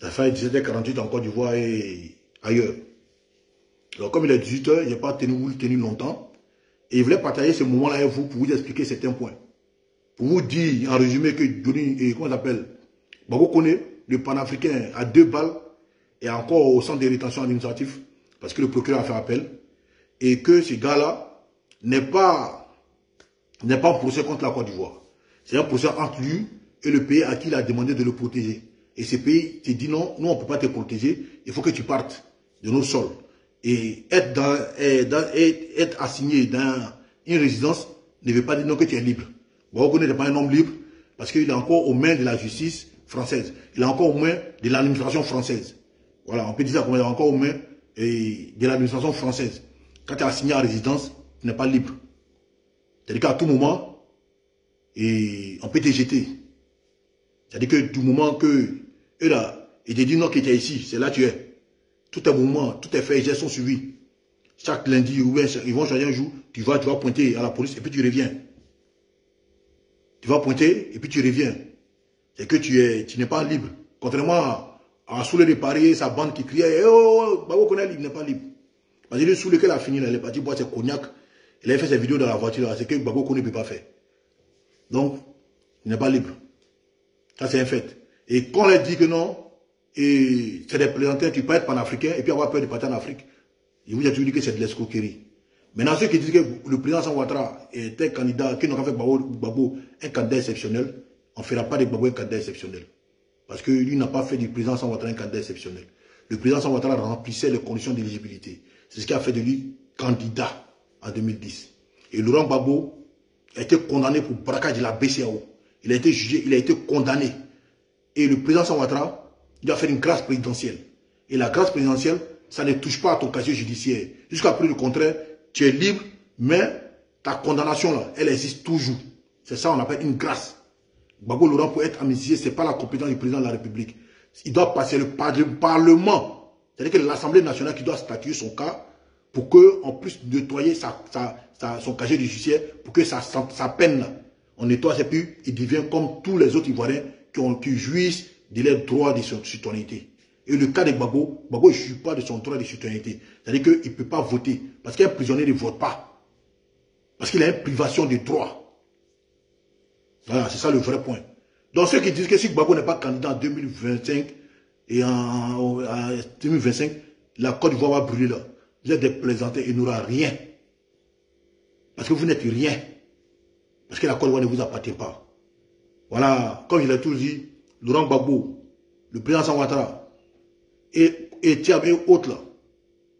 Ça fait 17h48 en Côte d'Ivoire et ailleurs. Alors, comme il est 18h, il n'y a pas vous tenir longtemps. Et il voulait partager ce moment-là avec vous pour vous expliquer certains points. Pour vous dire, en résumé, que Johnny, comment on l'appelle, Gbagbo connaît le panafricain à 2 balles et encore au centre de rétention administratif, parce que le procureur a fait appel, et que ce gars-là n'est pas en procès contre la Côte d'Ivoire. C'est un procès entre lui et le pays à qui il a demandé de le protéger. Et ce pays te dit non, nous on ne peut pas te protéger, il faut que tu partes de nos sols. Et être assigné dans une résidence ne veut pas dire non que tu es libre. Gbagbo n'est pas un homme libre parce qu'il est encore aux mains de la justice française. Il est encore aux mains de l'administration française. Voilà, on peut dire ça comme il est encore aux mains de l'administration française. Quand tu es assigné en résidence, tu n'es pas libre. C'est-à-dire qu'à tout moment, on peut te jeter. C'est-à-dire que du moment que eux là, ils te disent non que tu es ici, c'est là que tu es. Tout est moment, tout est fait, les gestes sont suivis. Chaque lundi, ou bien, ils vont changer un jour, tu vas pointer à la police et puis tu reviens. Tu vas pointer et puis tu reviens. C'est que tu n'es pas libre. Contrairement à Soulé de Paris, sa bande qui criait, oh, Gbagbo connaît libre, il n'est pas libre. Parce que le Soulé qu'elle a fini, elle est partie boire ses cognac, il a fait ses vidéos dans la voiture, c'est que Gbagbo connaît ne peut pas faire. Donc, il n'est pas libre. Ça, c'est un fait. Et quand on leur dit que non, et c'est des plaisantins, tu peux être panafricain et puis avoir peur de partir en Afrique. Je vous ai toujours dit que c'est de l'escroquerie. Maintenant, ceux qui disent que le président Alassane Ouattara était candidat, qui n'ont pas fait Gbagbo un candidat exceptionnel, on ne fera pas de Gbagbo un candidat exceptionnel. Parce que lui n'a pas fait du président Alassane Ouattara un candidat exceptionnel. Le président Alassane Ouattara remplissait les conditions d'éligibilité. C'est ce qui a fait de lui candidat en 2010. Et Laurent Gbagbo a été condamné pour braquage de la BCEAO. Il a été jugé, il a été condamné. Et le président Alassane Ouattara, il a fait une grâce présidentielle. Et la grâce présidentielle, ça ne touche pas à ton casier judiciaire. Jusqu'à preuve du contraire, tu es libre, mais ta condamnation, là, elle existe toujours. C'est ça qu'on appelle une grâce. Gbagbo Laurent, pour être amnistié, ce n'est pas la compétence du président de la République. Il doit passer le Parlement. C'est-à-dire que l'Assemblée nationale qui doit statuer son cas pour qu'on puisse nettoyer son casier judiciaire, pour que sa peine, là, on nettoie, et puis il devient comme tous les autres Ivoiriens qui jouissent de leurs droits de citoyenneté. Et le cas de Gbagbo, Gbagbo ne jouit pas de son droit de citoyenneté. C'est-à-dire qu'il ne peut pas voter. Parce qu'un prisonnier ne vote pas. Parce qu'il a une privation de droit. Voilà, c'est ça le vrai point. Donc ceux qui disent que si Gbagbo n'est pas candidat en 2025, et en 2025, la Côte d'Ivoire va brûler là. Vous êtes des plaisantins, il n'aura rien. Parce que vous n'êtes rien. Parce que la Côte d'Ivoire ne vous appartient pas. Voilà, comme je l'ai toujours dit, Laurent Gbagbo, le président Alassane Ouattara, et Thiam et autres là,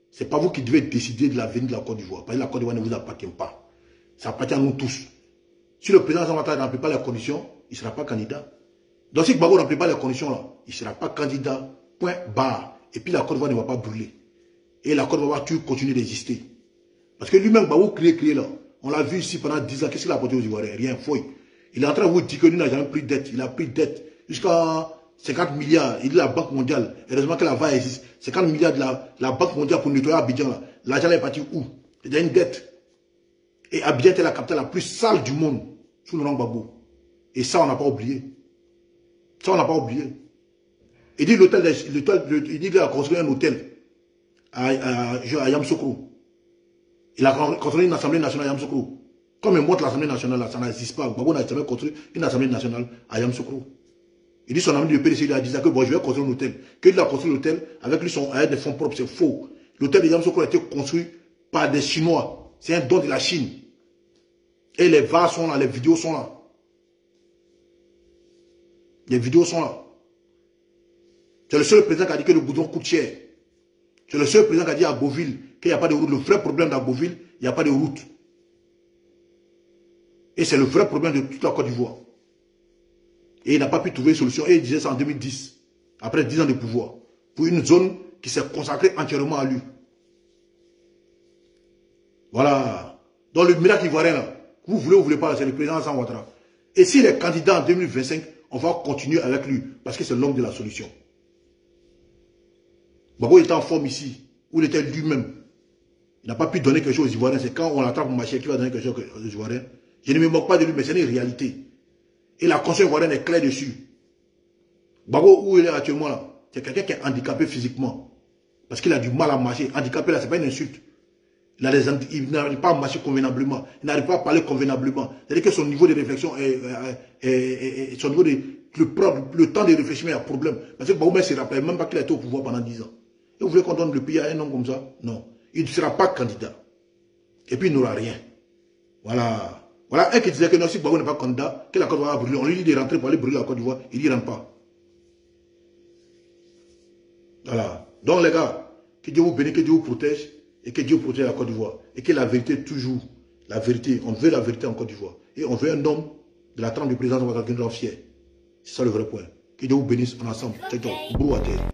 c'est pas vous qui devez décider de l'avenir de la Côte d'Ivoire. Parce que la Côte d'Ivoire ne vous appartient pas. Ça appartient à nous tous. Si le président Alassane Ouattara ne remplit pas les conditions, il ne sera pas candidat. Donc si Gbagbo ne remplit pas les conditions là, il ne sera pas candidat. Point barre. Et puis la Côte d'Ivoire ne va pas brûler. Et la Côte d'Ivoire va toujours continuer d'exister. Parce que lui-même, Gbagbo créé là. On l'a vu ici pendant 10 ans. Qu'est-ce qu'il a apporté aux Ivoiriens? Rien, fouille. Il est en train de vous dire que lui n'a jamais pris de dette. Il a pris de dette jusqu'à 50 milliards. Il dit la Banque mondiale. Heureusement que la VA existe. 50 milliards de la Banque mondiale pour nettoyer Abidjan. L'argent est parti où? C'est une dette. Et Abidjan était la capitale la plus sale du monde. Sous le nom Gbagbo. Et ça, on n'a pas oublié. Ça, on n'a pas oublié. Il dit qu'il a construit un hôtel à Yamoussoukro. Il a construit une assemblée nationale à Yamoussoukro. Comme il montre l'assemblée nationale, là, ça n'existe pas. Gbagbo n'a jamais construit une assemblée nationale à Yamoussoukro. Il dit son ami du PDC, il a dit que bon, je vais construire un hôtel. Qu'il a construit l'hôtel avec lui avec des fonds propres, c'est faux. L'hôtel de Yamoussoukro a été construit par des Chinois. C'est un don de la Chine. Et les vases sont là, les vidéos sont là. Les vidéos sont là. C'est le seul président qui a dit que le goudron coûte cher. C'est le seul président qui a dit à Beauville qu'il n'y a pas de route. Le vrai problème dans Beauville, il n'y a pas de route. Et c'est le vrai problème de toute la Côte d'Ivoire. Et il n'a pas pu trouver une solution. Et il disait ça en 2010, après 10 ans de pouvoir, pour une zone qui s'est consacrée entièrement à lui. Voilà. Donc le miracle ivoirien, là, vous voulez ou vous voulez pas, c'est le président Alassane Ouattara. Et s'il est candidat en 2025, on va continuer avec lui, parce que c'est l'homme de la solution. Gbagbo était en forme ici, où il était lui-même. Il n'a pas pu donner quelque chose aux Ivoiriens. C'est quand on l'attrape au marché qui va donner quelque chose aux Ivoiriens. Je ne me moque pas de lui, mais c'est une réalité. Et la conscience ivoirienne est claire dessus. Gbagbo, où il est actuellement là, c'est quelqu'un qui est handicapé physiquement. Parce qu'il a du mal à marcher. Handicapé là, ce n'est pas une insulte. Il n'arrive pas à marcher convenablement. Il n'arrive pas à parler convenablement. C'est-à-dire que son niveau de réflexion son niveau le temps de réfléchir, il y a problème. Parce que Gbagbo ne se rappelle même pas qu'il a été au pouvoir pendant 10 ans. Et vous voulez qu'on donne le pays à un homme comme ça? Non. Il ne sera pas candidat. Et puis il n'aura rien. Voilà. Voilà un qui disait que non, si Gbagbo n'est pas candidat, que la Côte d'Ivoire va brûler. On lui dit de rentrer pour aller brûler la Côte d'Ivoire. Il n'y rentre pas. Voilà. Donc les gars, que Dieu vous bénisse, que Dieu vous protège. Et que Dieu protège la Côte d'Ivoire. Et que la vérité toujours. La vérité. On veut la vérité en Côte d'Ivoire. Et on veut un homme de la trempe du président de Ouattara qui nous rend fiers. C'est ça le vrai point. Que Dieu vous bénisse en ensemble. Ciao, ciao. Brou à terre.